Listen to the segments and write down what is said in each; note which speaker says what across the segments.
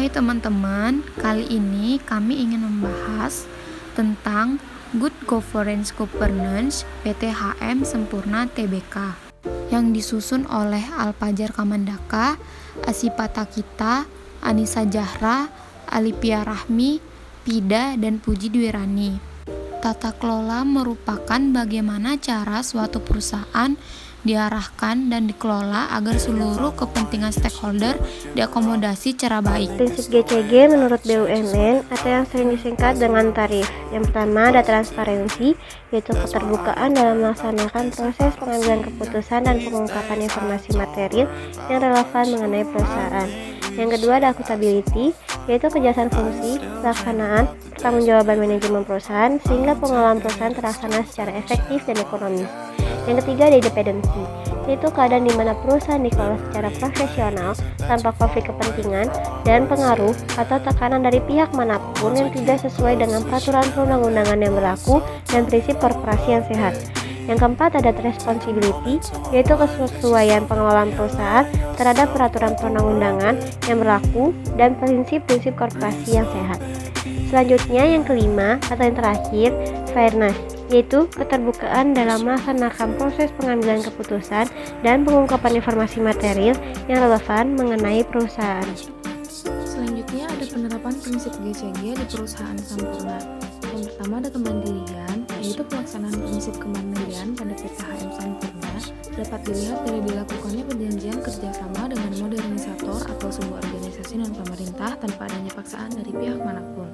Speaker 1: Hai teman-teman, kali ini kami ingin membahas tentang Good Governance Governance PTHM Sempurna TBK yang disusun oleh Alpajar Kamandaka, Asipata Kita, Anissa Jahra, Alipia Rahmi, Pida, dan Puji Dwirani. Tata kelola merupakan bagaimana cara suatu perusahaan diarahkan dan dikelola agar seluruh kepentingan stakeholder diakomodasi secara baik.
Speaker 2: Prinsip GCG menurut BUMN atau yang sering disingkat dengan tarif. Yang pertama ada transparansi, yaitu keterbukaan dalam melaksanakan proses pengambilan keputusan dan pengungkapan informasi material yang relevan mengenai perusahaan. Yang kedua ada accountability, yaitu kejelasan fungsi, pelaksanaan, pertanggungjawaban manajemen perusahaan sehingga pengelolaan perusahaan terlaksana secara efektif dan ekonomis. Yang ketiga ada independensi, yaitu keadaan di mana perusahaan dikelola secara profesional tanpa konflik kepentingan dan pengaruh atau tekanan dari pihak manapun yang tidak sesuai dengan peraturan perundang-undangan yang berlaku dan prinsip korporasi yang sehat. Yang keempat ada responsibility, yaitu kesesuaian pengelolaan perusahaan terhadap peraturan perundang-undangan yang berlaku dan prinsip-prinsip korporasi yang sehat. Selanjutnya yang kelima atau yang terakhir, fairness, yaitu keterbukaan dalam melaksanakan proses pengambilan keputusan dan pengungkapan informasi material yang relevan mengenai perusahaan.
Speaker 3: Selanjutnya ada penerapan prinsip GCG di perusahaan Sampurna. Yang pertama ada kemandirian, yaitu pelaksanaan prinsip kemandirian pada PTHM Sampurna dapat dilihat dari dilakukannya perjanjian kerjasama dengan modernisator atau sebuah organisasi non-pemerintah tanpa adanya paksaan dari pihak manapun.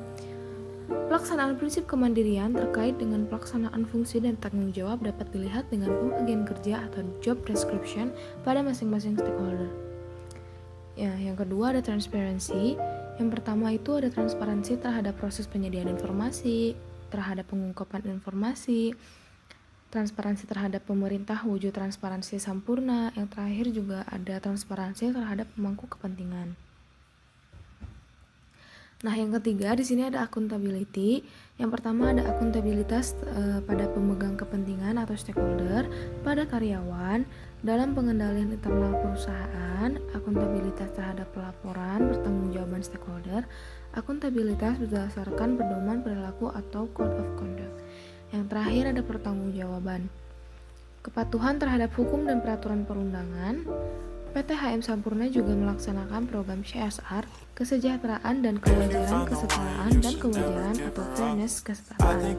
Speaker 3: Pelaksanaan prinsip kemandirian terkait dengan pelaksanaan fungsi dan tanggung jawab dapat dilihat dengan pembagian kerja atau job description pada masing-masing stakeholder. Yang kedua ada transparansi. Yang pertama itu ada transparansi terhadap proses penyediaan informasi, terhadap pengungkapan informasi, transparansi terhadap pemerintah wujud transparansi Sampurna. Yang terakhir juga ada transparansi terhadap pemangku kepentingan. Nah, yang ketiga di sini ada accountability. Yang pertama ada akuntabilitas pada pemegang kepentingan atau stakeholder, pada karyawan, dalam pengendalian internal perusahaan, akuntabilitas terhadap pelaporan, pertanggungjawaban stakeholder, akuntabilitas berdasarkan pedoman perilaku atau code of conduct. Yang terakhir ada pertanggungjawaban. Kepatuhan terhadap hukum dan peraturan perundangan. PTHM Sampurna juga melaksanakan program CSR, kesejahteraan dan kewajaran kesetaraan dan kewajaran atau fairness kesetaraan.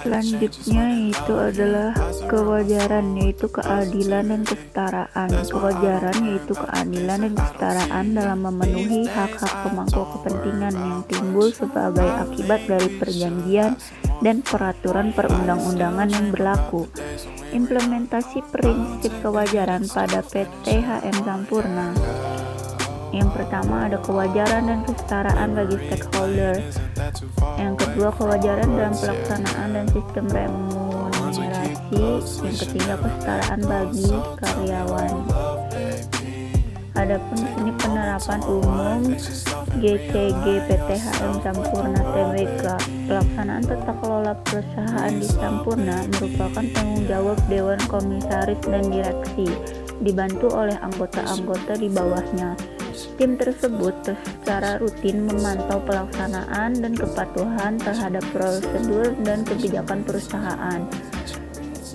Speaker 4: Selanjutnya itu adalah kewajaran, yaitu keadilan dan kesetaraan. Kewajaran yaitu keadilan dan kesetaraan dalam memenuhi hak-hak pemangku kepentingan yang timbul sebagai akibat dari perjanjian dan peraturan perundang-undangan yang berlaku. Implementasi prinsip kewajaran pada PTHM Sampurna. Yang pertama ada kewajaran dan kesetaraan bagi stakeholder. Yang kedua kewajaran dalam pelaksanaan dan sistem remunerasi. Yang ketiga kesetaraan bagi karyawan. Adapun di sini penerapan umum GCG PTHM Sampurna TBK. Pelaksanaan tata kelola perusahaan di Sampurna merupakan tanggung jawab Dewan Komisaris dan Direksi, dibantu oleh anggota-anggota di bawahnya. Tim tersebut secara rutin memantau pelaksanaan dan kepatuhan terhadap prosedur dan kebijakan perusahaan.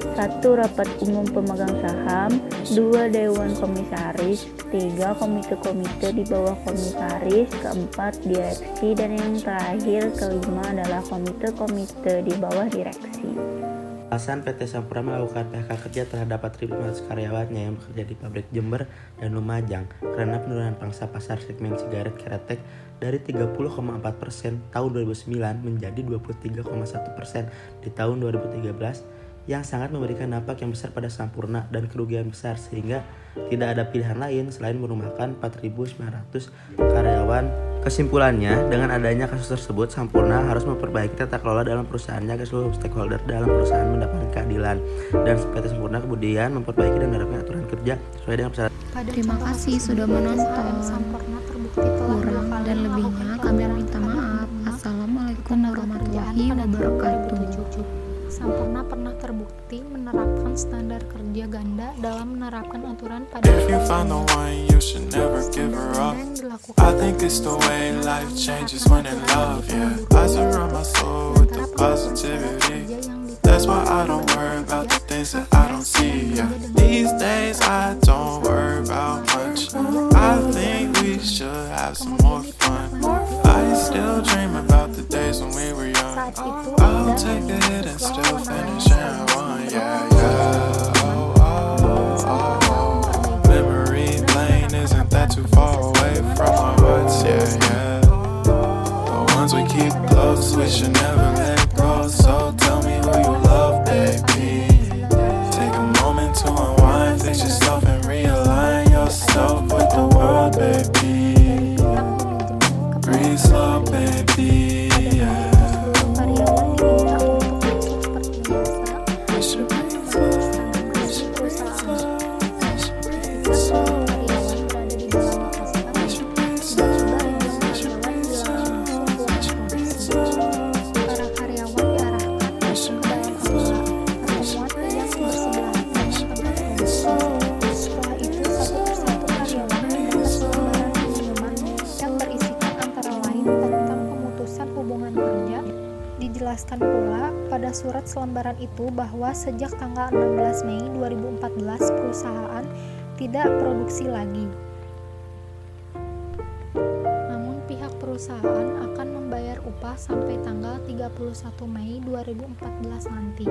Speaker 4: 1. Rapat umum pemegang saham. 2. Dewan Komisaris. 3. Komite-komite di bawah komisaris. 4. Direksi. Dan yang terakhir kelima adalah komite-komite di bawah direksi.
Speaker 5: Alasan PT Sampurna melakukan PHK kerja terhadap 4.500 karyawannya yang bekerja di pabrik Jember dan Lumajang karena penurunan pangsa pasar segmen sigaret keretek dari 30,4% tahun 2009 menjadi 23,1% di tahun 2013 yang sangat memberikan dampak yang besar pada Sampurna dan kerugian besar sehingga tidak ada pilihan lain selain merumahkan 4.900 karyawan. Kesimpulannya, dengan adanya kasus tersebut, Sampurna harus memperbaiki tata kelola dalam perusahaannya agar seluruh stakeholder dalam perusahaan mendapatkan keadilan. Dan PT Sampurna kemudian memperbaiki dan menerapkan aturan kerja sesuai dengan pesanan.
Speaker 1: Terima kasih sudah menonton. Kurang dan lebihnya kami minta maaf. Assalamualaikum warahmatullahi wabarakatuh. Sampurna pernah terbukti menerapkan standar kerja ganda dalam menerapkan aturan pada
Speaker 6: If you find the one, you should never give her up.
Speaker 1: yang dilakukan
Speaker 6: I think it's the way life changes when in love, yeah. I surround my soul with the positivity. That's why I don't worry about the things that I don't see, yeah. These days I don't worry about much. I think we should have some more fun. I still dream about the days when we were young. I'll take a hit and still finish in one, yeah, yeah. Oh, oh, oh. Memory lane isn't that too far away from our hearts, yeah, yeah. The ones we keep close, we should never let go. So tell me who you love, baby. Take a moment to unwind, fix yourself and realign yourself with the world, baby. Breathe slow, baby, yeah.
Speaker 1: karyawan diminta untuk masuk seperti biasa perusahaan. Ketika seluruh karyawan berada di dalam lokasi aman, tiba-tiba ribuan karyawan dilarang masuk ruang produksi. Para karyawan diarahkan masuk ke dalam aula pertemuan yang bersebelahan dengan tempat produksi. Setelah itu, satu persatu karyawan mendapat selembaran pengumuman yang berisikan antara lain tentang pemutusan hubungan kerja. Dijelaskan pula pada surat selembaran itu bahwa sejak tanggal 16 Mei 2014 perusahaan tidak produksi lagi. Namun pihak perusahaan akan membayar upah sampai tanggal 31 Mei 2014 nanti.